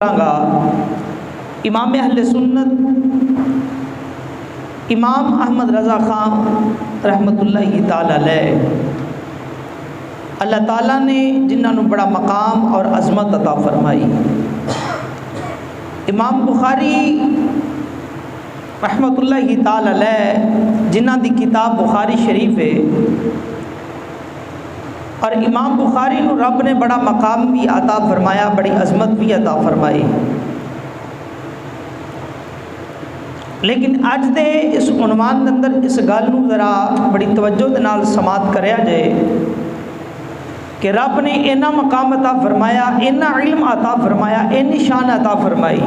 گا امام اہل سنت امام احمد رضا خان رحمۃ اللہ تعالی علیہ، اللہ تعالیٰ نے جنہوں نے بڑا مقام اور عظمت عطا فرمائی۔ امام بخاری رحمۃ اللہ تعالی علیہ جنہ دی کتاب بخاری شریف ہے، اور امام بخاری کو رب نے بڑا مقام بھی عطا فرمایا، بڑی عظمت بھی عطا فرمائی۔ لیکن اج دے اس عنوان کے اندر اس گل نو ذرا بڑی توجہ دے نال سماعت کریا جائے کہ رب نے اینا مقام عطا فرمایا، اینا علم عطا فرمایا، اینی شان عطا فرمائی،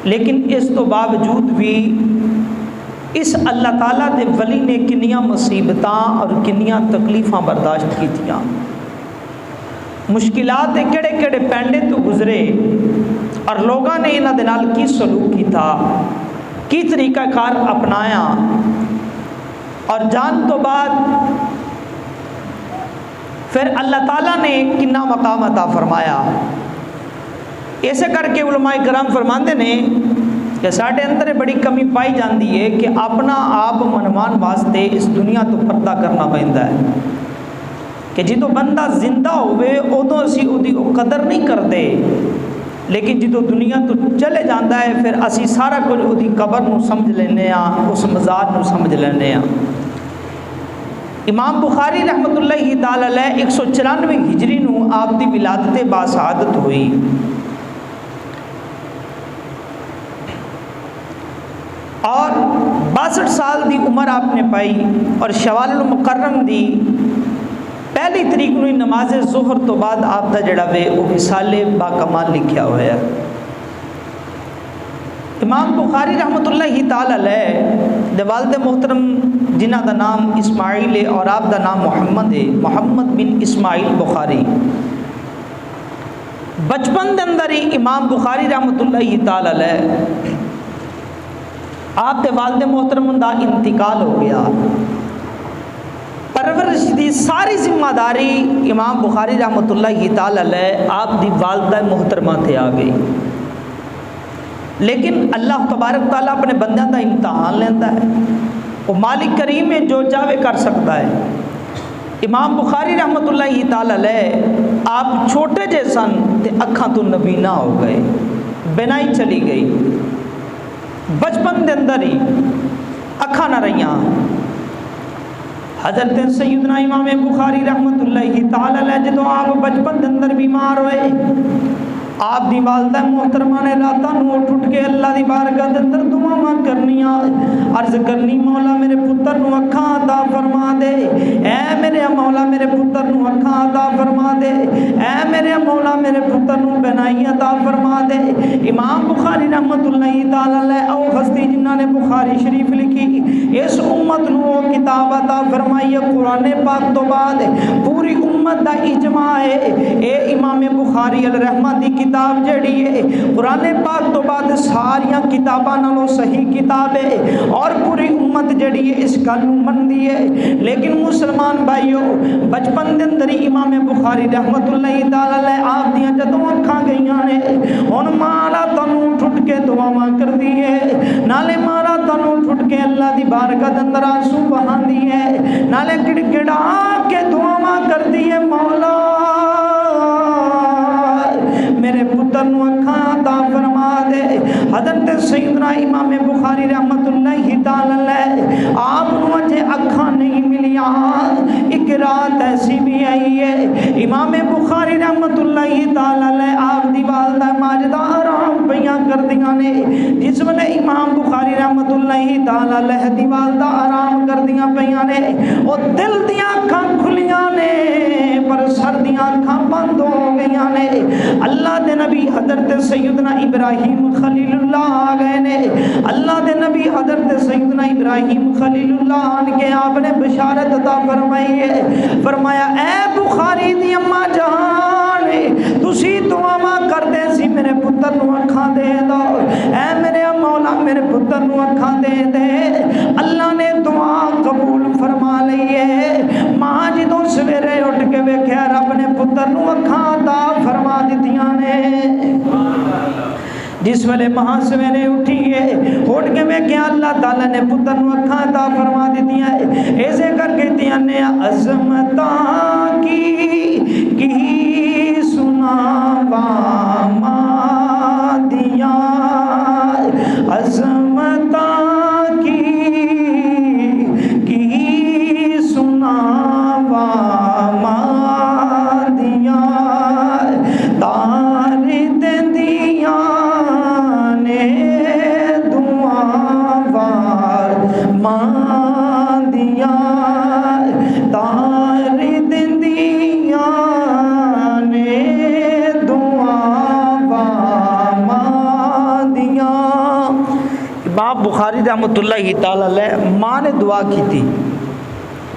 لیکن اس تو باوجود بھی اس اللہ تعالیٰ دے ولی نے کنیاں مصیبتاں اور کنیاں تکلیفاں برداشت کیتیاں، مشکلات دے کیڑے کیڑے پینڈے تو گزرے، اور لوگاں نے انہاں دے نال کی سلوک کیتا، کی طریقہ کار اپنایا، اور جان تو بعد پھر اللہ تعالیٰ نے کنا مقام عطا فرمایا۔ ایسے کر کے علماء کرام فرماندے نے کہ ساڈے اندر بڑی کمی پائی جاندی ہے کہ اپنا آپ منوان واسطے اس دنیا تو پردہ کرنا پیندا ہے، کہ جدو بندہ زندہ ہوئے ادو اسی اودی قدر نہیں کرتے، لیکن جدو دنیا تو چلے جاندہ ہے پھر اسی سارا کچھ اودی قبر نو سمجھ لینے ہاں، اس مزار نو سمجھ لینے ہاں۔ امام بخاری رحمۃ اللہ تعالی علیہ 194 ہجری نو آپ دی ولادت باسعادت ہوئی، اور 62 سال دی عمر آپ نے پائی، اور شوال المکرم دی پہلی تاریخ نو نماز ظہر تو بعد آپ دا جڑا وے وہ مثال با کمال لکھیا ہوا ہے۔ امام بخاری رحمۃ اللہ تعالی علیہ دے والد محترم جنہ دا نام اسماعیل ہے اور آپ دا نام محمد ہے، محمد بن اسماعیل بخاری۔ بچپن دے اندر ہی امام بخاری رحمۃ اللہ تعالی علیہ آپ دے والد محترم دا انتقال ہو گیا، پرورش دی ساری ذمہ داری امام بخاری رحمۃ اللہ تعالی علیہ آپ دی والدہ محترمہ تے آ گئی، لیکن اللہ تبارک تعالیٰ اپنے بندیاں دا امتحان لیندہ ہے، وہ مالک کریم ہے جو چاہے کر سکتا ہے۔ امام بخاری رحمۃ اللہ تعالی علیہ آپ چھوٹے جے سن تے اکھاں تو نبینا ہو گئے، بینائی چلی گئی، بچپن دے اندر ہی اکھاں نہ رہیاں۔ حضرت سیدنا امام بخاری رحمۃ اللہ تعالی علیہ جدوں آپ بچپن دے اندر بیمار ہوئے، آپ دی والدہ محترمہ نے راتاں نو اٹھ کے اللہ دی بارگاہ دے اندر دعاواں کرنیاں، عرض کرنی مولا میرے پتر نو اکھاں عطا فرما دے، اے میرے مولا میرے پتر نو اکھاں عطا فرما دے، اے میرے مولا میرے پتر نو بینائی عطا فرما دے۔ امام بخاری رحمۃ اللہ تعالی علیہ او ہستی جنہاں نے بخاری شریف لکھی، اس امت نو کتاب عطا فرمائی ہے، قرآن پاک تو بعد پوری امت دا اجماع ہے اے امام بخاری الرحمہ دی کتاب جڑی ہے قرآن پاک تو بعد ساریاں کتاباں نالوں صحیح کتاب ہے، اور پوری امت جڑی ہے اس گل نوں مندی ہے۔ لیکن مسلمان بھائیو، بچپن دے اندر ہی امام بخاری رحمۃ اللہ تعالی علیہ آپ دیاں جدوں اکھاں گئیاں نے، ہن مارا تانوں اٹھ کے دعاواں کردی ہے، نالے مارا تانوں اٹھ کے اللہ دی بارگاہ دے اندر آنسو بہاندی ہے، نالے گڑگڑا کے دعاواں کردی ہے، مولا میرے پتر نو اکھاں عطا فرما دے۔ حضرت سیدنا امام بخاری رحمۃ اللہ تعالی علیہ آپ نو اجے اکھاں نہیں ملیاں، ایک رات ایسی بھی آئی ہے امام بخاری رحمۃ اللہ تعالی علیہ آپ دی والدہ ماجدہ آرام پیاں کردیاں نے، جس ویلے امام بخاری رحمۃ اللہ تعالی علیہ دی والدہ آرام کردیاں پیاں نے، او دل دیاں اکھاں کھلیاں نے پر سر دیاں اکھاں بند ہو گئیاں نے۔ اللہ دے نبی حضرت سیدنا ابراہیم خلیل اللہ آ گئے نے، اللہ دے نبی حضرت سیدنا ابراہیم خلیل اللہ آن کے آپ نے بشارت عطا فرمائی ہے، فرمایا اے بخاری دی اماں جان تسی دعاواں کردے سی میرے پتر نو اکھاں دے دو، اے میرے مولا میرے پتر نو اکھاں دے دے، اللہ نے دعا قبول فرما لئی ہے۔ ماں جدوں سویرے اٹھ کے ویکھیا رب نے پتر نو اکھاں عطا فرما دتیاں نے۔ جس ویلے ماں سویرے اٹھیے اٹھ کے ویکھیا اللہ تعالیٰ نے پتر نو اکھاں عطا فرما دتیاں ایسے کر کے کہتیاں نے عظمتاں کی سناواں ماں دیاں عظمتاں کی سناواں ماں دیاں تار دیندیاں نے دعاواں ماں دیاں تار دیندیاں نے دعاواں ماں دیاں۔ امام بخاری رحمۃ اللہ تعالی علیہ ماں نے دعا کی تھی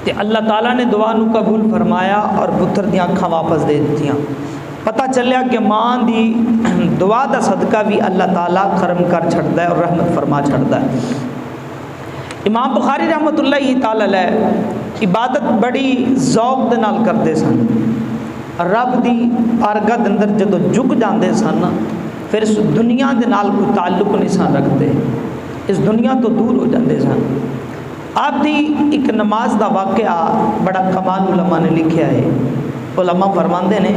تے اللہ تعالیٰ نے دعا نو قبول فرمایا اور پتر دی اکھاں واپس دے دتیاں۔ پتہ چلیا کہ ماں دی دعا دا صدقہ بھی اللہ تعالیٰ کرم کر چھڑدا ہے اور رحمت فرما چھڑدا ہے۔ امام بخاری رحمۃ اللہ تعالی علیہ عبادت بڑی ذوق دے نال کردے سن، رب دی بارگاہ دے اندر جدوں جھک جاندے سن پھر اس دنیا دے نال کوئی تعلق نہیں سن رکھتے، اس دنیا تو دور ہو جاندے سن۔ آپ دی ایک نماز دا واقعہ بڑا کمال علماء نے لکھیا ہے۔ علماء فرماندے نے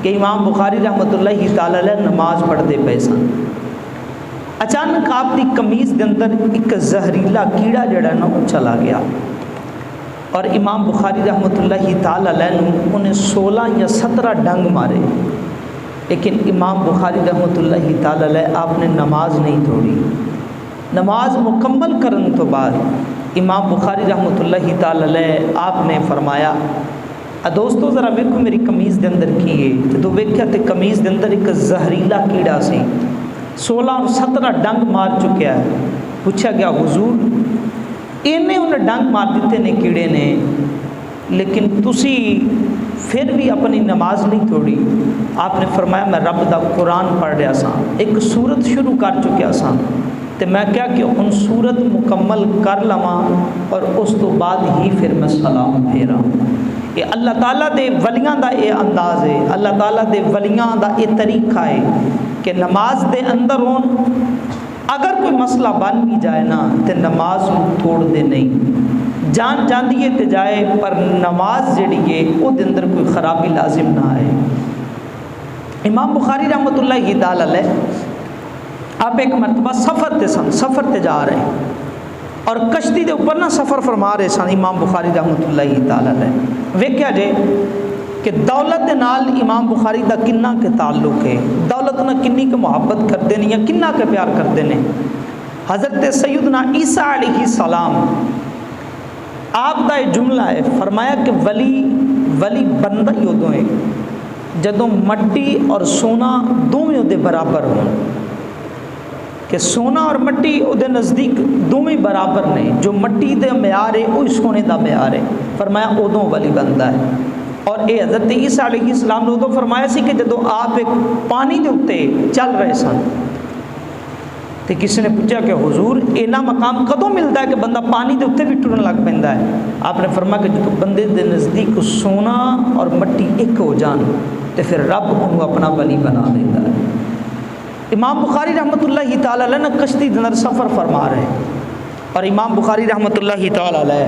کہ امام بخاری رحمۃ اللہ تعالی علیہ نماز پڑھتے پے سن، اچانک آپ دی قمیض دے اندر ایک زہریلا کیڑا جڑا نا وہ چلا گیا اور امام بخاری رحمۃ اللہ تعالی علیہ نے انہیں 16 یا 17 ڈنگ مارے، لیکن امام بخاری رحمۃ اللہ تعالی علیہ آپ نے نماز نہیں توڑی۔ نماز مکمل کرن تو بعد امام بخاری رحمۃ اللہ تعالی علیہ آپ نے فرمایا دوستو ذرا ویکھو میری قمیض دے اندر کی ہے، جدوں ویکھیا تے قمیض دے اندر ایک زہریلا کیڑا سی، 16 اور 17 ڈنگ مار چکیا ہے۔ پوچھا گیا حضور انہیں ڈنگ مار دیتے نے کیڑے نے لیکن تسی پھر بھی اپنی نماز نہیں توڑی؟ آپ نے فرمایا میں رب دا قرآن پڑھ رہا سا، ایک سورت شروع کر چکیا سا تے میں کیا کہ ان سورت مکمل کر لواں اور اس تو بعد ہی پھر میں سلام پھیرا۔ یہ اللہ تعالیٰ دے ولیاں دا یہ انداز ہے، اللہ تعالیٰ دے ولیاں دا یہ طریقہ ہے کہ نماز دے اندر ہون اگر کوئی مسئلہ بن بھی جائے نا تے نماز توڑ دے نہیں، جان جاندی ہے تے جائے پر نماز جڑی ہے وہ دے اندر کوئی خرابی لازم نہ آئے۔ امام بخاری رحمۃ اللہ تعالی علیہ آپ ایک مرتبہ سفر تے سن، سفر تے جا رہے ہیں اور کشتی دے اوپر نا سفر فرما رہے سن امام بخاری رحمۃ اللہ تعالی علیہ۔ ویکھیا جے کہ دولت دے نال امام بخاری دا کنہ کے تعلق ہے، دولت نہ کنی کے محبت کرتے ہیں یا کنہ کے پیار کرتے ہیں۔ حضرت سیدنا عیسیٰ علیہ السلام آپ دا یہ جملہ ہے، فرمایا کہ ولی بندہ ہی ادوں ہے جدوں مٹی اور سونا دونوں دے برابر ہون، کہ سونا اور مٹی او دے نزدیک دونوں برابر نے، جو مٹی دے معیار ہے وہی سونے دا معیار ہے، فرمایا ادوں ولی بندہ ہے۔ اور اے حضرت عیسیٰ علیہ السلام نے ادوں فرمایا سی کہ جدوں آپ ایک پانی دے اتے چل رہے سن تے کسی نے پوچھا کہ حضور اینا مقام کدوں ملتا ہے کہ بندہ پانی دے اتے بھی ٹرن لگ پیندا ہے؟ آپ نے فرمایا کہ جدوں بندے دے نزدیک سونا اور مٹی ایک ہو جان تے پھر رب انہوں اپنا ولی بنا دیتا ہے۔ امام بخاری رحمۃ اللہ تعالی علیہ نے کشتی دے اندر سفر فرما رہے اور امام بخاری رحمۃ اللہ تعالی علیہ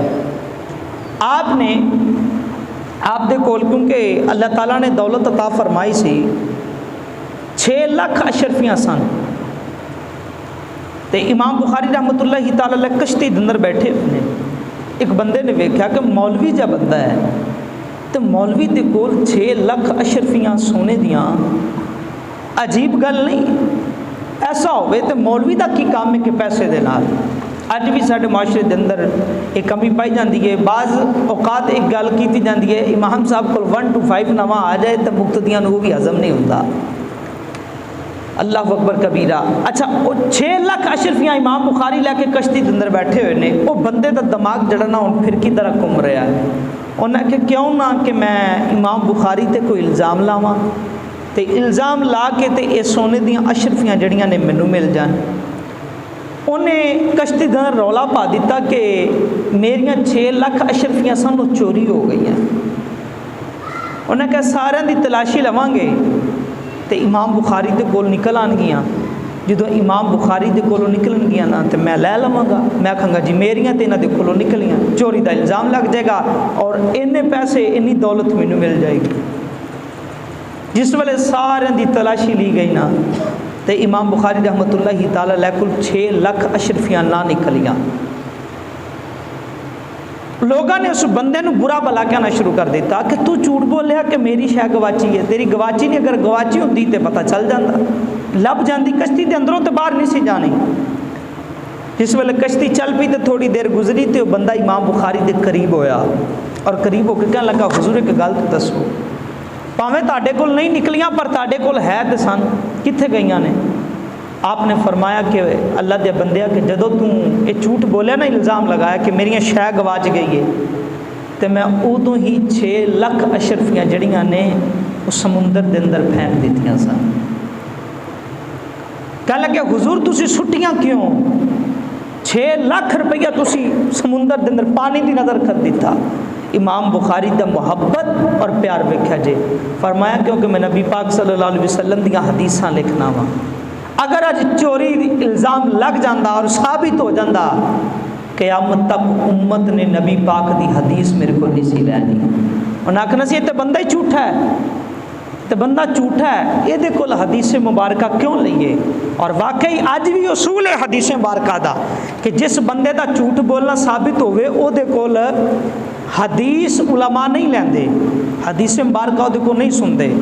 آپ دے کول کیونکہ اللہ تعالیٰ نے دولت عطا فرمائی سی 6 لاکھ اشرفیاں سن تے امام بخاری رحمۃ اللہ تعالی علیہ کشتی دے اندر بیٹھے ہوئے، ایک بندے نے ویکھیا کہ مولوی جا بندہ ہے تو مولوی دے کول 6 لاکھ اشرفیاں سونے دیاں، عجیب گل نہیں؟ ایسا ہوئے تو مولوی دا کی کام ہے کہ پیسے دے نال؟ اج بھی سارے معاشرے دے اندر ایک کمی پائی جاندی ہے، بعض اوقات ایک گل کیتی جاندی ہے امام صاحب کو 1 to 5 نواں آ جائے تو مقتدیاں نو بھی ہضم نہیں ہوتا۔ اللہ اکبر کبیرہ۔ اچھا وہ 6 لاکھ اشرفیاں امام بخاری لے کے کشتی دے اندر بیٹھے ہوئے نے، وہ بندے دا دماغ جڑا نا ہن پھر کی طرح گھوم رہا ہے، انہیں کہ کیوں نہ کہ میں امام بخاری تے کوئی الزام لاواں تے الزام لا کے تے یہ سونے دیاں اشرفیاں جڑیاں نے مینوں مل جان۔ انہیں کشتی دے اندر رولا پا دیتا کہ میریاں 6 لاکھ اشرفیاں سن وہ چوری ہو گئی ہیں۔ انہیں کہا سارے دی تلاشی لواں گے تے امام بخاری تے کول نکل آن گیاں جدو امام بخاری دے کولوں نکلن گیا نا تو میں لے لواں گا، میں آکھاں گا جی میریاں تے انہاں دے کولوں نکلیاں، چوری دا الزام لگ جائے گا اور اینے پیسے انی دولت مینوں مل جائے گی۔ جس ویلے سارے دی تلاشی لی گئی نا تے امام بخاری رحمۃ اللہ تعالی علیہ کل 6 لاکھ اشرفیاں نہ نکلیاں۔ لوگوں نے اس بندے نو برا بلا کہنا شروع کر دیتا کہ تو جھوٹ بولیا کہ میری شے گواچی ہے، تیری گواچی نہیں، اگر گواچی ہوندی تے پتہ چل جاتا، لب جاندی کشتی دے اندروں تے باہر نہیں سی جانی۔ جس ویلے کشتی چل پئی تے تھوڑی دیر گزری تے وہ بندہ امام بخاری دے قریب ہویا اور قریب ہو کے کہنے لگا حضور ایک گل تے دسو، پاویں تہاڈے کول نہیں نکلیاں پر تہاڈے کول ہے تے سن، کتھے گئیاں نے؟ آپ نے فرمایا کہ اللہ دے بندیا کہ جدو تو یہ جھوٹ بولیا نا، الزام لگایا کہ میری شے گواچ گئی ہے، تو میں ادو ہی 6 لاکھ اشرفیاں جڑیاں نے اس سمندر دے اندر پھینک دیتیاں سن۔ کہنے لگے حضور تسی سٹیاں کیوں؟ 6 لاکھ روپیہ تسی سمندر دے اندر پانی دی نظر کر دیتا۔ امام بخاری دا محبت اور پیار ویکھیا جے، فرمایا کیونکہ میں نبی پاک صلی اللہ علیہ وسلم دیاں حدیثاں لکھنا وا، اگر اج چوری الزام لگ جاندہ اور ثابت ہو جاندہ، قیامت تک امت نے نبی پاک دی حدیث میرے کو نہیں سی لینی۔ انہاں آکھنا سی یہ تے بندہ ہی جھوٹا ہے، تے بندہ جھوٹا ہے، یہ دے کول حدیث مبارکہ کیوں لئیے؟ اور واقعی آج بھی اصول ہے حدیث مبارکہ دا کہ جس بندے دا جھوٹ بولنا ثابت ہوئے او دے کول حدیث علماء نہیں لیندے، حدیث مبارکہ او دے کو نہیں سندے۔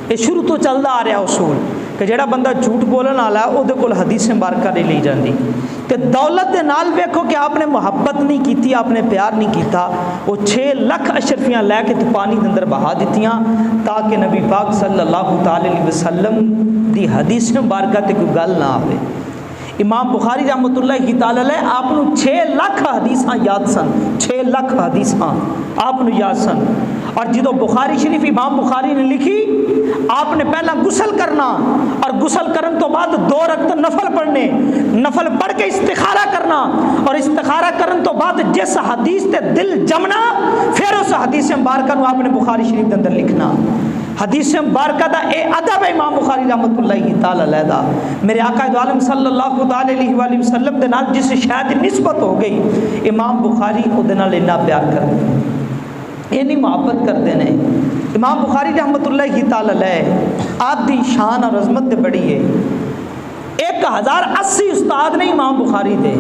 یہ شروع تو چلدا آ رہا اصول کہ جڑا بندہ جھوٹ بولن والا او دے کول حدیث مبارکہ نہیں لی جاندی۔ کہ دولت دے نال ویکھو کہ آپ نے محبت نہیں کیتی، آپ نے پیار نہیں کیتا، وہ 6 لاکھ اشرفیاں لے کے تو پانی دے اندر بہا دیتیاں تاکہ نبی پاک صلی اللہ تعالی علیہ وسلم دی حدیث مبارکہ تے کوئی گل نہ آوے۔ امام بخاری رحمۃ اللہ تعالی علیہ آپ نو 6 لاکھ حدیثاں یاد سن، 6 لاکھ حدیثاں آپ نو یاد سن۔ اور جدو بخاری شریف امام بخاری نے لکھی، آپ نے پہلا غسل کرنا اور غسل کرن تو بعد 2 رکعت نفل پڑھنے، نفل پڑھ کے استخارہ کرنا اور استخارہ کرن تو بعد جس حدیث تے دل جمنا پھر اس حدیث مبارکہ نو آپ نے بخاری شریف کے اندر لکھنا۔ حدیث مبارکہ دا اے ادب ہے امام بخاری رحمۃ اللہ تعالی علیہ دا۔ میرے آقا دو عالم صلی اللہ تعالی علیہ وآلہ وسلم دے نال جس شاید نسبت ہو گئی، امام بخاری او دے نال اتنا پیار کرتے ہیں، اینی محبت کرتے ہیں۔ امام بخاری رحمۃ اللہ تعالی علیہ آپ دی شان اور عظمت تے بڑی ہے۔ 1080 استاد نے امام بخاری دے،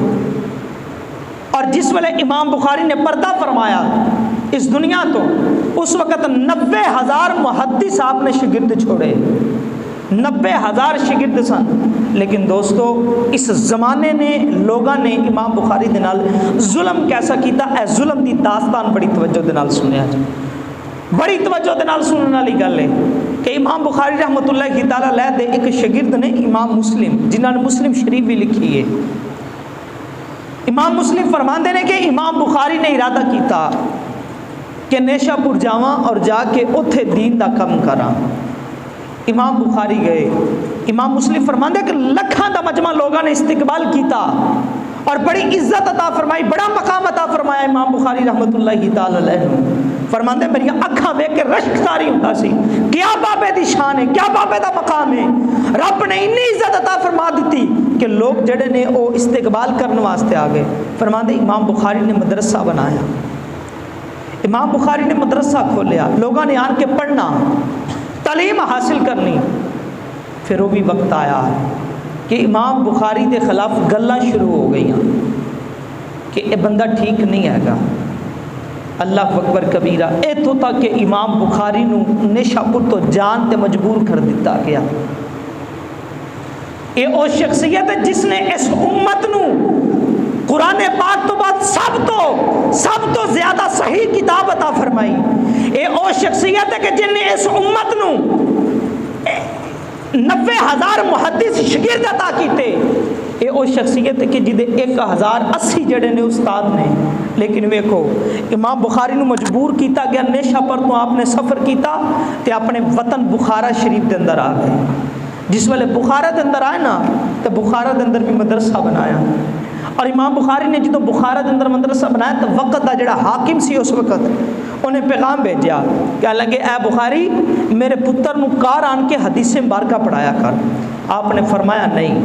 اور جس ویلے امام بخاری نے پردہ فرمایا اس دنیا تو، اس وقت 90,000 محدث آپ نے شگرد چھوڑے، 90,000 شگرد سن۔ لیکن دوستو اس زمانے نے لوگاں نے امام بخاری دے نال ظلم کیسا کیتا، اے ظلم دی داستان بڑی توجہ دے نال سنیا جائے، بڑی توجہ دے نال سننے والی گل ہے کہ امام بخاری رحمۃ اللہ تعالی علیہ دے ایک شگرد نے امام مسلم، جنہاں نے مسلم شریف بھی لکھی ہے، امام مسلم فرماندے نے کہ امام بخاری نے ارادہ کیتا کہ نیشا پور جاواں اور جا کے اتھے دین دا کم کراں۔ امام بخاری گئے، امام مسلم فرماندے کہ لکھاں دا مجمع لوگاں نے استقبال کیتا اور بڑی عزت عطا فرمائی، بڑا مقام عطا فرمایا امام بخاری رحمۃ اللہ تعالی علیہ۔ فرماندے میری اکھاں ویکھ کے رشک تاری ہوندا سی، کیا بابے دی شان ہے، کیا بابے دا مقام ہے۔ رب نے اتنی عزت عطا فرما دیتی کہ لوگ جڑے نے وہ استقبال کرنے واسطے آ گئے۔ فرماندے امام بخاری نے مدرسہ بنایا، امام بخاری نے مدرسہ کھولیا، لوگوں نے آن کے پڑھنا، تعلیم حاصل کرنی۔ پھر وہ بھی وقت آیا کہ امام بخاری کے خلاف گلاں شروع ہو گئی کہ یہ بندہ ٹھیک نہیں ہے گا، اللہ اکبر کبیرہ، اتوں تک کہ امام بخاری نو نیشاپور تو جان تے مجبور کر دیتا گیا۔ یہ او شخصیت ہے جس نے اس امت نو قرآن پاک تو بعد سب تو زیادہ صحیح کتاب عطا فرمائی۔ اے او شخصیت ہے کہ جن نے اس امت نو 90,000 محدث شگرد عطا کیتے۔ اے او شخصیت ہے کہ جدے 1080 جڑے نے استاد نے، لیکن ویکھو امام بخاری نو مجبور کیتا گیا، نیشا پر تو آپ نے سفر کیتا تے اپنے وطن بخارا شریف دے اندر آ گئے۔ جس والے بخارا دے اندر آئے نا تو بخارا دے اندر بھی مدرسہ بنایا، اور امام بخاری نے جدو بخارا دے اندر مدرسہ بنایا تو وقت دا جڑا حاکم سی اس وقت انہیں پیغام بھیجا کہ لگے اے بخاری میرے پتر نو کار آن کے حدیث مبارکہ پڑھایا کر۔ آپ نے فرمایا نہیں،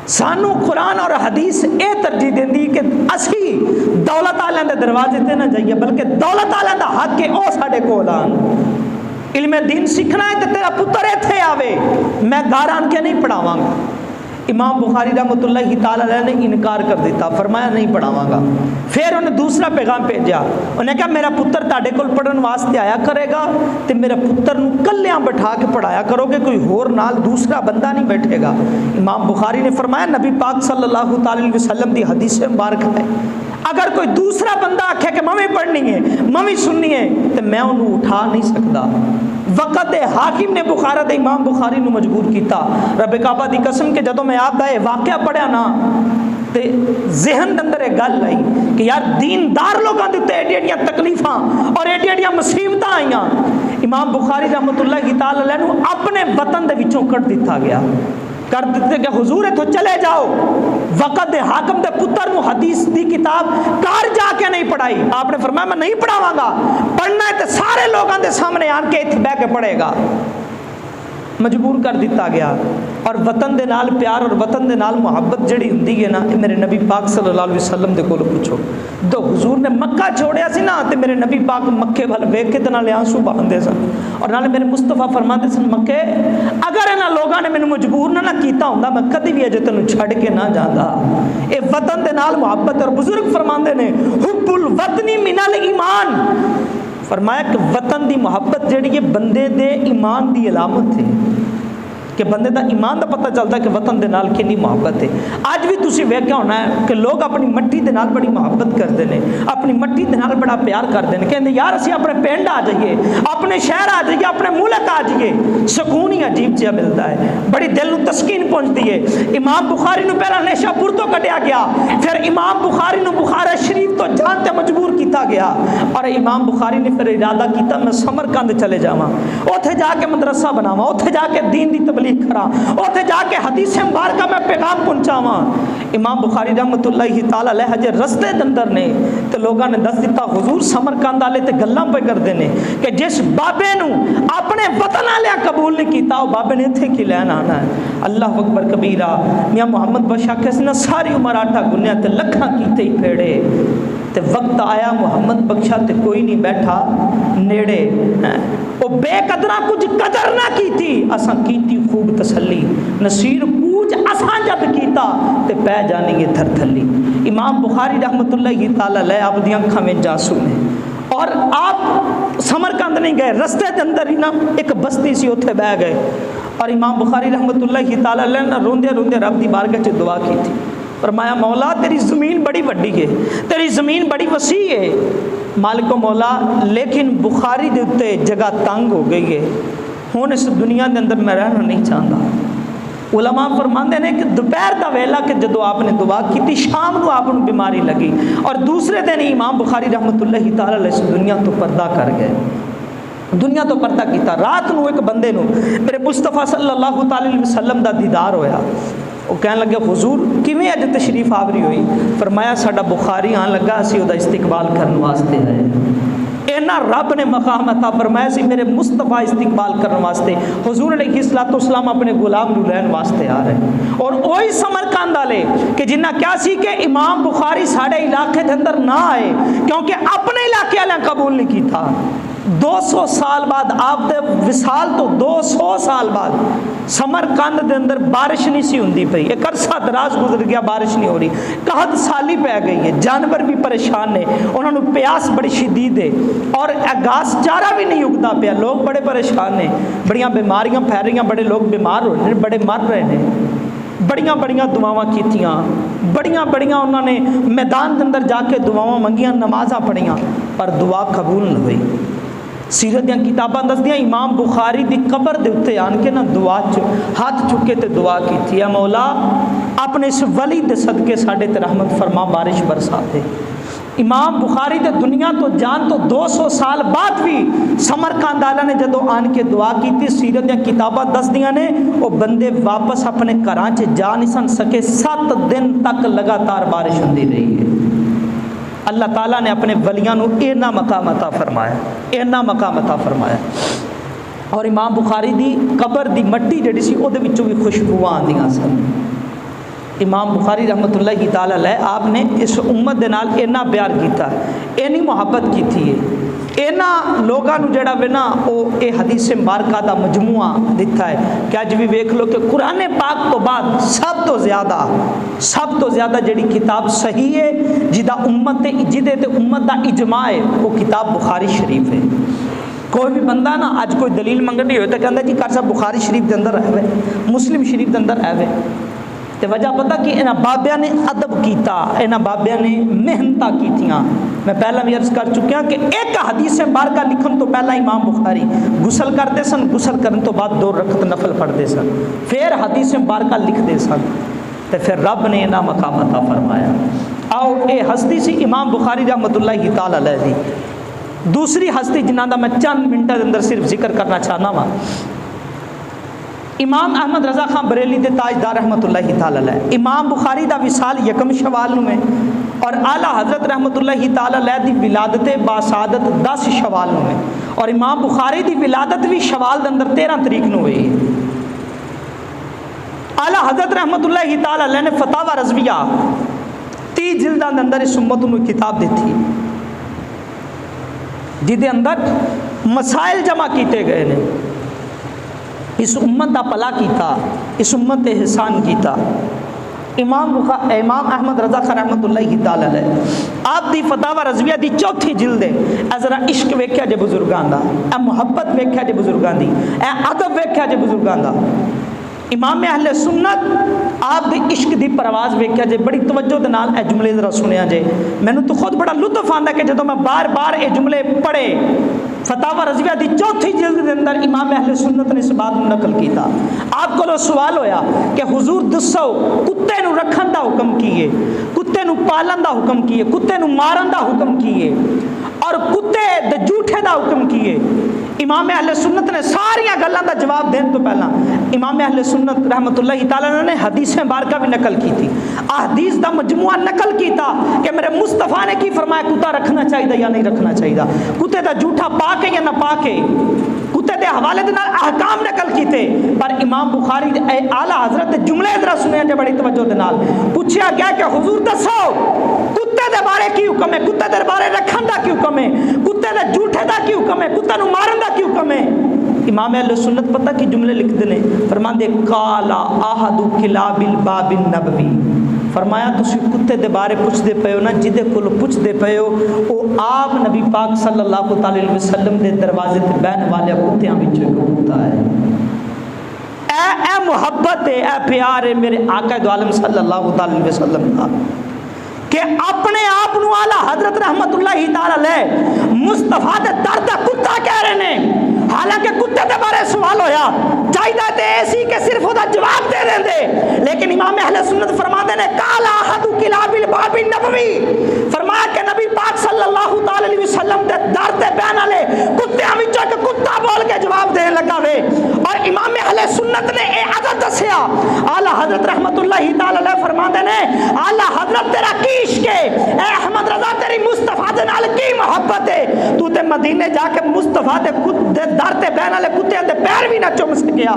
سانو قرآن اور حدیث اے ترجیح دیندی کہ اسی دولت والوں دے دروازے تے نہ جائیے، بلکہ دولت والوں دا حق ہے او ساڈے کول آن۔ علم دین سیکھنا ہے تو تیرا پتر ایتھے آوے، میں گھر آن کے نہیں پڑھاواں گا۔ امام بخاری رحمۃ اللہ تعالی علیہ نے انکار کر دیتا، فرمایا نہیں پڑھاواں گا۔ پھر انہیں دوسرا پیغام بھیجا، انہیں کہا میرا پتر تاڑے کول پڑھن واسطے آیا کرے گا تے میرا پتر نو کلیاں بٹھا کے پڑھایا کرو گے، کوئی ہور نال دوسرا بندہ نہیں بیٹھے گا۔ امام بخاری نے فرمایا نبی پاک صلی اللہ تعالی علیہ وسلم دی حدیث مبارک ہے، اگر کوئی دوسرا بندہ آکھے کہ میں پڑھنی ہے میں سننی ہے تو میں انہوں اٹھا نہیں سکتا۔ وقت حاکم نے بخارا دے امام بخاری نو مجبور کیتا، رب کعبہ دی قسم کہ جدوں میں آپ دا یہ واقعہ پڑھیا نا تے ذہن اندر ایک گل آئی کہ یار دیندار لوگوں دے تے ایڈی ایڈیاں تکلیفاں اور ایڈی ایڈیاں مصیبتاں آئیاں۔ امام بخاری رحمۃ اللہ تعالی علیہ نو اپنے وطن دے وچوں کٹ دتا گیا، کر دیتے کہ حضور تو چلے جاؤ۔ وقت دے حاکم دے پتر نو حدیث دی کتاب کار جا کے نہیں پڑھائی، آپ نے فرمایا میں نہیں پڑھاواں گا، پڑھنا ہے تو سارے لوگوں دے سامنے آن کے اتنے بہ کے پڑھے گا۔ مجبور کر دیتا گیا۔ اور وطن دے نال پیار اور وطن دے نال محبت جڑی ہوندی ہے نا، میرے نبی پاک صلی اللہ علیہ وسلم دے کولوں پوچھو، تو حضور نے مکہ چھوڑیا سی نا تے میرے نبی پاک مکے ول ویکھ کے تے نالے آنسو بہاندے سن، اور نالے میرے مصطفیٰ فرماندے سن مکے اگر انہاں لوگاں نے مینوں مجبور نہ کیتا ہوندا میں کدی بھی اجے تینوں چھڈ کے نہ جاندا۔ اے وطن دے نال محبت، اور بزرگ فرماندے نے حب الوطنی من الایمان، فرمایا کہ وطن دی محبت جڑی ہے بندے دے ایمان دی علامت ہے، کہ بندے دا ایمان دا پتہ چلتا ہے کہ وطن دے نال کتنی محبت ہے۔ آج بھی تسی ویکھیا ہونا ہے کہ لوگ اپنی مٹی دے نال بڑی محبت کرتے ہیں، اپنی مٹی دے نال بڑا پیار کرتے ہیں، کہتے ہیں یار اسی اپنے پنڈ آ جائیے، اپنے شہر آ جائیے، اپنے ملک آ جائیے، سکون ہی عجیب جہا ملتا ہے، بڑی دل نو تسکین پہنچتی ہے۔ امام بخاری نو پہلا نیشہ پور تو کٹیا گیا، پھر امام بخاری نو بخارا شریف تو جان تے مجبور کیتا گیا، اور امام بخاری نے پھر ارادہ کیتا میں سمرقند چلے جاواں، اوتھے جا کے مدرسہ بناواں، اوتھے جا کے دین دی تبلیغ کرا، اوتھے جا کے حدیث مبارکہ میں پیغام پہنچاواں۔ امام بخاری رحمۃ اللہ تعالی علیہ جے رستے دے اندر نے تے لوگاں نے دس دیتا حضور سمرقند والے تے گلاں پہ کردے نے کہ جس بابے نو اپنے وطن والے قبول نہیں کیتا او بابے نے ایتھے کی لین آنا ہے۔ اللہ اکبر کبیرہ۔ میاں محمد بخشا کس نے ساری عمر آٹا گنیا تے لکھاں کیتے ہی پھیڑے، تے وقت آیا محمد بخشا تے کوئی نہیں بیٹھا نیڑے، او بے قدرہ کچھ قدر نہ کیتی، اساں کیتی خوب تسلی، نصیر کوچ اساں جب کیتا تے پہ جانی گے تھر تھلی۔ امام بخاری رحمۃ اللہ تعالی علیہ آپ دی اکھاں میں جاسو نے، اور آپ سمرقند نہیں گئے، رستے دے اندر ہی نا ایک بستی سی اوتھے بہ گئے، اور امام بخاری رحمۃ اللہ تعالی علیہ نے روندے روندے رب دی بارگاہ چ دعا کی تھی، فرمایا مولا تیری زمین بڑی وڈی ہے، تیری زمین بڑی وسیع ہے مالک و مولا، لیکن بخاری دے اتے جگہ تنگ ہو گئی ہے، ہن اس دنیا دے اندر میں رہنا نہیں چاہتا۔ علماء فرماندے نے کہ دوپہر دا ویلا کہ جدو آپ نے دعا کی تھی شام نو آپ کو بیماری لگی، اور دوسرے دن امام بخاری رحمۃ اللہ تعالی علیہ اس دنیا تو پردہ کر گئے، دنیا تو پردہ کیتا۔ رات نو ایک بندے نو میرے مصطفیٰ صلی اللہ تعالی علیہ وسلم دا دیدار ہویا، وہ کہنے لگے حضور کیویں اج تشریف آوری ہوئی؟ فرمایا ساڈا بخاری آن لگا اسی او دا استقبال کرنے واسطے آئے، اینا رب نے مقام عطا فرمایا سی میرے مصطفیٰ استقبال کرنے واسطے، حضور علیہ السلام اپنے غلام نو لین واسطے آ رہے ہیں۔ اور وہی سمرقند والے کہ جنہ کیا سی کہ امام بخاری ساڑے علاقے دے اندر نہ آئے کیونکہ اپنے علاقے والے قبول نہیں کی تھا۔ 200 سال بعد آپ دے وصال تو 200 سال بعد سمرقند دے اندر بارش نہیں سی ہوندی پئی، ایک عرصہ دراز گزر گیا بارش نہیں ہو رہی، قحط سالی پہ گئی ہے، جانور بھی پریشان نے، انہوں نے پیاس بڑی شدید ہے، اور گھاس چارہ بھی نہیں اگتا پیا، لوگ بڑے پریشان نے، بڑیاں بیماریاں پھیل رہی ہیں، بڑے لوگ بیمار ہو رہے ہیں، بڑے مر رہے ہیں۔ بڑیاں بڑیاں دعاواں کیتیاں، بڑیاں بڑیاں انہوں نے میدان کے اندر جا کے دعاواں منگیاں، نمازاں پڑھیاں، پر دعا قبول نہ ہوئی۔ سیرت دیاں کتاباں دس دیاں امام بخاری دی قبر دے اتے آن کے نا دعا ہاتھ چکے تے دعا کی تھی، اے مولا اپنے اس ولی دے صدقے ساڈے تے رحمت فرما، بارش برسا دے۔ امام بخاری دے دنیا تو جان تو 200 سال بعد بھی سمرقند والے نے جدو آن کے دعا کی تھی، سیرت دیاں کتاباں دس دیاں نے وہ بندے واپس اپنے گھراں چ جا نہیں سن سکے، 7 دن تک لگاتار بارش ہوندی رہی ہے۔ اللہ تعالیٰ نے اپنے ولیاں نو اینا مقام عطا فرمایا، اینا مقام عطا فرمایا۔ اور امام بخاری دی قبر دی مٹی جڑی سی وہ بھی خوشبوواں آندیاں سن۔ امام بخاری رحمۃ اللہ تعالی علیہ آپ نے اس امت دے نال اینا پیار کیتا، اینی محبت کیتی ہے، اینا لوگاں نو جڑا وے نا او اے حدیث مبارکہ دا مجموعہ دتا ہے کہ اج بھی ویکھ لو کہ قرآن پاک تو بعد سب تو زیادہ جڑی کتاب صحیح ہے جدا امت تے جدے تے امت دا اجماع ہے وہ کتاب بخاری شریف ہے۔ کوئی بھی بندہ نا اج کوئی دلیل منگنی ہوئے تو کہندا جی کر صاحب بخاری شریف دے اندر ہے، مسلم شریف دے اندر ہے، تے وجہ پتہ کہ انہاں بابیاں نے ادب کیتا، انہاں بابیاں نے محنتاں کیتیاں۔ میں پہلا بھی عرض کر چکیا کہ ایک حدیث مبارکہ لکھن تو پہلا امام بخاری غسل کرتے سن، غسل کرن تو بعد 2 رکعت نفل پڑھتے سن، پھر حدیث مبارکہ لکھتے سن، تے پھر رب نے انہاں مقام عطا فرمایا۔ آؤ اے ہستی سی امام بخاری رحمۃ اللہ تعالی علیہ دی۔ دوسری ہستی جنہاں دا میں چند منٹاں دے اندر صرف ذکر کرنا چاہنا وا، امام احمد رضا خان بریلی دے تاجدار رحمۃ اللہ تعالی علیہ۔ امام بخاری دا وصال 1 شوال نو ہے اور اعلیٰ حضرت رحمۃ اللہ تعالی علیہ دی ولادت باسعادت 10 شوال نو ہے، اور امام بخاری دی ولادت بھی شوال دے اندر 13 تاریخ نو ہوئی ہے۔ اعلیٰ حضرت رحمۃ اللہ تعالی علیہ نے فتاوی رضویہ 30 جلداں دے اندر اس امت نو کتاب دیتی جدے اندر مسائل جمع کیتے گئے نے، اس امت دا پلا کیتا، اس امت تے احسان کیتا۔ امام احمد رضا خان رحمۃ اللہ تعالی علیہ آپ دی فتاوی رضویہ دی 4 جلد ہے۔ ذرا عشق ویکھیا جے بزرگاں دا، اے محبت ویکھیا جے بزرگاں دی، اے ادب ویکھیا جے بزرگاں دا۔ امام اہل سنت آپ دی عشق دی پرواز ویکھیا جے، بڑی توجہ دے نال اے جملے ذرا سنیا جے۔ مینوں تو خود بڑا لطف آندا کہ جدوں میں بار بار اے جملے پڑھے، فتاوی رضویہ دی 4 جلد دے اندر امام اہل سنت نے اس بات کو نقل کیتا۔ آپ کو سوال ہویا کہ حضور دسو کتے نو رکھن دا حکم کیے، کتے نو پالن دا حکم کیے، کتے نو مارن دا حکم کیے، اور کتے دے جھوٹے دا حکم کیے؟ امام اہل سنت نے ساریاں گلاں دا جواب دین تو پہلا امام اہل سنت رحمۃ اللہ تعالی نے حدیث مبارکہ بھی نقل کی تھی، احادیث دا مجموعہ نقل کیتا کہ میرے مصطفیٰ نے کی فرمایا کتا رکھنا چاہیے یا نہیں رکھنا چاہیے، کتے دا جھوٹا پا کے یا نہ پا کے، کتے دے حوالے دے نال احکام نقل کیتے۔ پر امام بخاری دے اعلیٰ حضرت جملے ذرا سنیا جے بڑی توجہ دے نال، پوچھا گیا کہ حضور دسو کتے دے بارے کی حکم ہے، کتے دے بارے رکھن دا کی حکم ہے، کتے دے جھوٹے دا کی حکم ہے، کتے نو مارن دا کی حکم ہے؟ امام اہل سنت پتہ کی جملے لکھ دے فرماندے قالا احد کلاب الباب النبوی، فرمایا تسی کتے دے بارے پوچھ دے پئے ہو نا، جدے کول پوچھ دے پئے ہو او آپ نبی پاک صلی اللہ تعالی علیہ وسلم دے دروازے تے بہن والے کتےاں وچوں ایک کتا ہے۔ اے محبت ہے، اے پیار ہے میرے آقا دو عالم صلی اللہ تعالی علیہ وسلم کا کہ اپنے آپ نو اعلیٰ حضرت رحمت اللہ تعالی علیہ مصطفیٰ دے در دا کتا کہہ رہے ہیں، حالانکہ کتے دے بارے سوال ہویا چاہیے تے ایسی کہ صرف وہ جواب دے دیں دے، لیکن امام اہل سنت فرماتے ہیں قال احد کلاب الباب النبوی، فرمایا کہ نبی پاک صلی اللہ تعالی علیہ وسلم دے در تے بہن والے کتےاں وچوں ایک کتا بول کے جواب دین لگا وے، اور امام اہل سنت نے اے عدد دسیا۔ اعلیٰ حضرت رحمت اللہ تعالی علیہ فرماتے ہیں اعلیٰ حضرت تیرا کی عشق ہے، اے احمد رضا تیری مصطفیٰ دے نال کی محبت ہے، تو تے مدینے جا کے مصطفیٰ دے در تے بہن والے کتے دے پیر بھی نہ چوم سکیا۔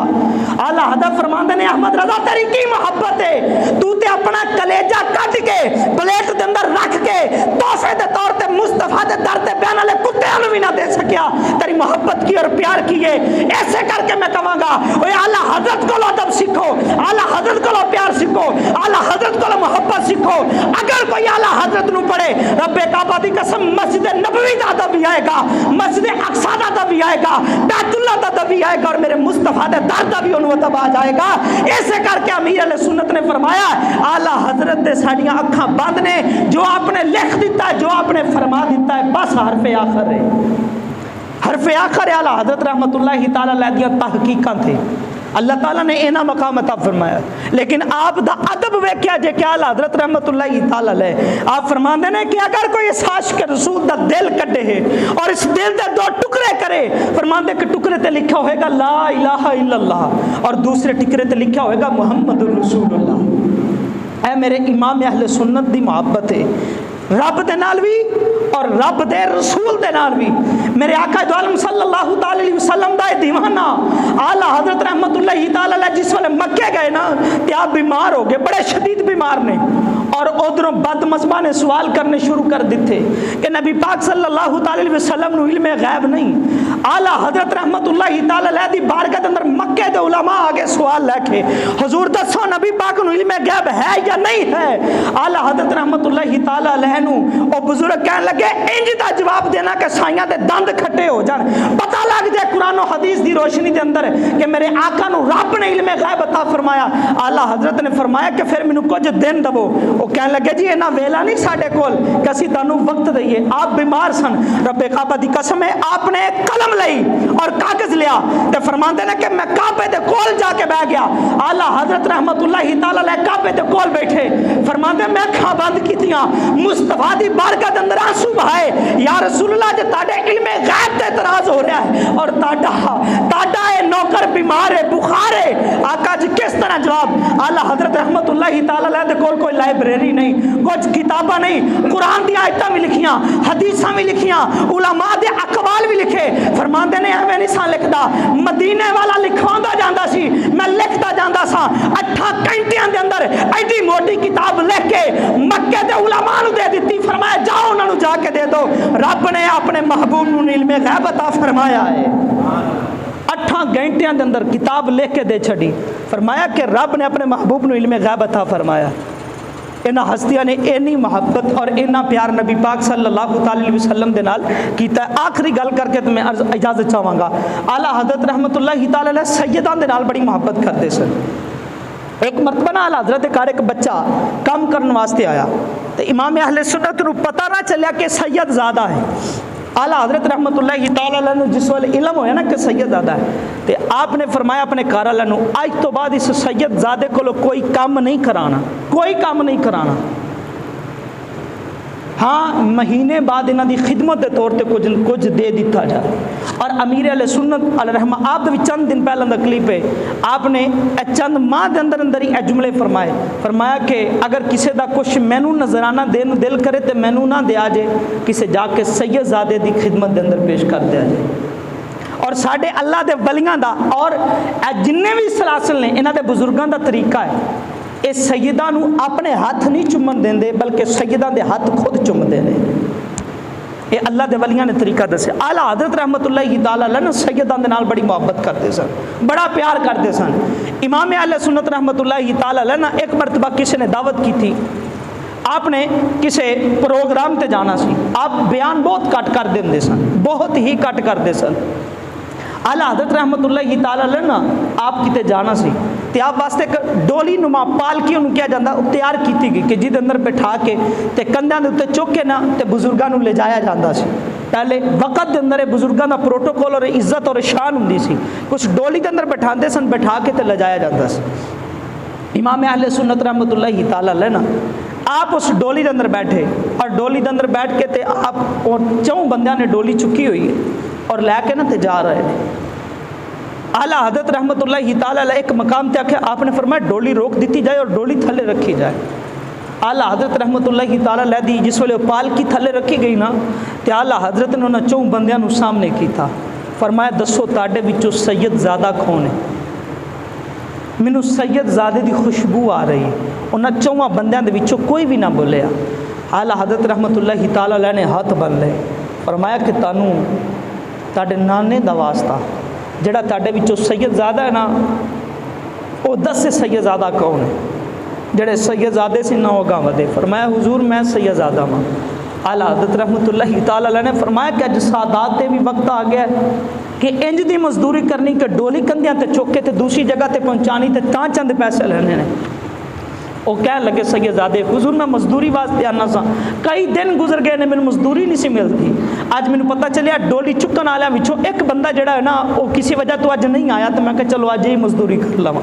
اعلیٰ حضرت فرماندے نے احمد رضا تیری کی محبت ہے، تو تے اپنا کلیجہ کٹ کے پلیٹ دے اندر رکھ کے تحفے دے طور تے مصطفیٰ دے در تے بہن والے کتے نوں بھی نہ دے سکیا، تیری محبت کی اور پیار کی ہے۔ ایسے کر کے میں کہاں گا اوے اعلیٰ حضرت کو ادب سیکھو، اعلیٰ حضرت کو پیار سیکھو، اعلیٰ حضرت کو محبت سیکھو۔ اگر کوئی اعلیٰ حضرت نو پڑھے رب کعبہ دی قسم مسجد نبوی دا ادب بھی آئے گا، مسجد اقصی دا ادب بھی آئے گا، بیت اللہ دا ادب بھی آئے گا، اور میرے مصطفیٰ دے در دا بھی انہوں ادب آ جائے گا۔ ایسے کر کے امیر علیہ سنت نے فرمایا اعلیٰ حضرت دے ساڑیاں اکھاں بند نے، جو آپ نے لکھ دیتا ہے، جو آپ نے فرما دیتا ہے، بس حرف آخر ہے، حرف آخر اعلیٰ حضرت رحمت اللہ تعالی علیہ دی تحقیقاں تھے، اللہ تعالیٰ نے اینا مقام عطا فرمایا۔ لیکن آپ دا ادب ویکھیا جے کہ اعلیٰ حضرت رحمت اللہ تعالی علیہ آپ فرماندے نے کہ اگر کوئی اس عاشق رسول دا دل کٹے ہے اور اس دل دے 2 ٹکڑے کرے، فرماندے کہ ٹکڑے تے لکھا ہوئے گا لا الہ الا اللہ، اور دوسرے ٹکڑے تے لکھا ہوئے گا محمد الرسول اللہ۔ اے میرے امام اہل سنت دی محبت ہے، رب دے نال بھی اور رب دے رسول دے نال بھی۔ میرے آقا دو عالم صلی اللہ تعالی علیہ وسلم دا دیوانہ اعلیٰ حضرت رحمت اللہ تعالی علیہ جس والے مکے گئے نا تے آپ بیمار ہو گئے، بڑے شدید بیمار نے، اور ادھروں بد مذہباں نے سوال کرنے شروع کر دیتے کہ نبی پاک صلی اللہ تعالی علیہ وسلم نو علم غیب نہیں۔ اعلیٰ حضرت رحمت اللہ تعالی علیہ دی بارگاہ دے اندر مکے دے علماء آگے سوال لے کے حضور دسو نبی پاک نو علم غیب ہے یا نہیں ہے؟ اعلیٰ حضرت رحمت اللہ تعالی علیہ نو او بزرگ کہنے لگے انج دا جواب دینا کہ سائیاں دے دند کھٹے ہو جان، پتہ لگ جائے قرآن و حدیث دی روشنی دے اندر کہ میرے آقا نو رب نے علم غیب عطا فرمایا۔ اعلیٰ حضرت نے فرمایا کہ پھر مینوں کچھ دن دو۔ وہ کہنے لگے جی اینا ویلا نہیں ساڈے کول کہ اسی تانوں وقت دئیے، آپ بیمار سن، رب کعبہ دی قسم ہے آپ نے قلم لئی اور کاغذ لیا تے فرماندے نے کہ میں کعبے دے کول جا کے بیٹھ گیا۔ اعلیٰ حضرت رحمت اللہ تعالی علیہ کعبے دے کول بیٹھے، فرماندے میں اکھاں بند کیتیاں، مصطفیٰ دی بارگاہ دے اندر آنسو بہائے، یا رسول اللہ جے تاڈے علم غیب تے اعتراض ہو رہا ہے اور تاڈا اے نوکر بیمار ہے، بخار ہے، آقا جی کس طرح جواب؟ اعلیٰ حضرت رحمت اللہ تعالی علیہ دے کول کوئی لائبریری نہیں، کچھ کتاباں نہیں، قرآن دی آیتاں بھی لکھیاں، حدیثاں بھی لکھیاں، علماء دے اقوال بھی لکھے۔ فرماندے نے ایویں نہیں سا لکھدا، مدینے والا لکھواندا جاندا سی، میں لکھدا جاندا سا، 8 گھنٹیاں دے اندر ایڈی موٹی کتاب لکھ کے مکے دے علماء نو دے دتی، فرمایا جاؤ انہاں نو جا کے دے دو، رب نے اپنے محبوب نو علم غیب عطا فرمایا ہے۔ 8 گھنٹیاں دے اندر کتاب لکھ کے دے چھڑی، فرمایا کہ رب نے اپنے محبوب نو علم غیب عطا فرمایا۔ انہاں ہستیاں نے اینی محبت اور اینا پیار نبی پاک صلی اللہ علیہ وسلم دے نال کیتا ہے۔ آخری گل کر کے تمہیں اجازت چاہواں گا، اعلیٰ حضرت رحمت اللہ تعالی علیہ سیدان دے نال بڑی محبت کرتے سن۔ ایک مرتبہ نا اعلیٰ حضرت کار ایک بچہ کام کرنے واسطے آیا تو امام اہل سنت نو پتہ نہ چلیا کہ سید زادہ ہے۔ اعلیٰ حضرت رحمت اللہ تعالی علیہ جس والے علم ہویا نا کہ سید زادہ ہے تو آپ نے فرمایا اپنے کار والے نو آج تو بعد اس سید زادے کو کوئی کام نہیں کرانا، کوئی کام نہیں کرانا، ہاں مہینے بعد انہاں دی خدمت دے طور تے کچھ دے دیتا جائے۔ اور امیر علیہ سنت علیہ رحمہ آپ بھی چند دن پہلے دا کلپ ہے، آپ نے چند ماہ دے اندر ہی جملے فرمایا کہ اگر کسی دا کچھ مینوں نظرانہ دین دل کرے تے مینوں نہ دیا جائے، کسے جا کے سید زادے دی خدمت دے اندر پیش کر دیا جائے۔ اور ساڈے اللہ دے ولیاں دا اور جننے بھی سلاسل نے انہاں دے بزرگاں دا طریقہ ہے، اے سیداں نو اپنے ہاتھ نہیں چومن دیندے بلکہ سیداں دے ہاتھ خود چومدے نے۔ اے اللہ دے ولیاں نے طریقہ دسے۔ اعلیٰ حضرت رحمت اللہ تعالی علیہ سیداں دے نال بڑی محبت کرتے سن، بڑا پیار کرتے سن۔ امام اہل سنت رحمت اللہ تعالی علیہ ایک مرتبہ کسی نے دعوت کی تھی، آپ نے کسی پروگرام تے جانا سی، آپ بیان بہت کٹ کر دیندے سن، بہت ہی کٹ کرتے سن۔ اعلیٰ حضرت رحمت اللہ تعالی علیہ آپ کتے جانا سی تے آپ واسطے ڈولی نما پالکی انہوں کیا جاندہ تیار کیتی گئی کہ جید اندر بٹھا کے تے کندھیاں دے اوتے چوک کے نا تے بزرگاں نوں لے جایا جاندہ سی۔ پہلے وقت دے اندر بزرگاں دا پروٹوکول اور عزت اور شان ہوندی سی، کچھ ڈولی دے اندر بٹھاندے سن، بٹھا کے تے لے جایا جاندہ سی۔ امام اہل سنت رحمت اللہ تعالی علیہ آپ اس ڈولی دے اندر بیٹھے اور ڈولی دے اندر بیٹھ کے تے آپ 4 بندیاں نے ڈولی چکی ہوئی ہے اور لے کے نا تے جا رہے ہیں۔ اعلیٰ حضرت رحمت اللہ تعالی علیہ ایک مقام تے آکھے، آپ نے فرمایا ڈولی روک دیتی جائے اور ڈولی تھلے رکھی جائے۔ اعلیٰ حضرت رحمت اللہ تعالی علیہ دی جس ویلے پالکی تھلے رکھی گئی نا تے اعلیٰ حضرت نے انہاں 4 بندیاں نوں سامنے کیتا، فرمایا دسو تاڈے وچوں سید زادہ کون ہے؟ مینوں سید زادے دی خوشبو آ رہی ہے۔ انہاں 4 بندیاں دے وچوں کوئی بھی نہ بولیا۔ اعلیٰ حضرت رحمت اللہ تعالی علیہ نے ہاتھ بن لے، فرمایا کہ تانوں تاڈے نانے دا واسطہ جڑا تاڈے وچوں سید زادہ ہے نا وہ دس سید زادہ کون ہے؟ جڑے سید زادے سے نہ ہوگا ودے۔ فرمایا حضور میں سید زادہ ہاں۔ اعلیٰ حضرت رحمت اللہ تعالی علیہ نے فرمایا کہ اج سادات تے بھی وقت آ گیا ہے کہ انج دی مزدوری کرنی کہ ڈولی کندھیاں تے چوک کے تے دوسری جگہ تے پہنچانی تے تاں چند پیسے لینے نے۔ وہ کہنے لگے سید زادے حضور میں مزدوری واسطے آنا سا، کئی دن گزر گئے نے، میں مزدوری نہیں سی ملتی، اج میں پتہ چلیا ڈولی چکن والے وچوں ایک بندہ جڑا ہے نا وہ کسی وجہ تو اج نہیں آیا تو میں کہ چلو اج ہی مزدوری کر لواں۔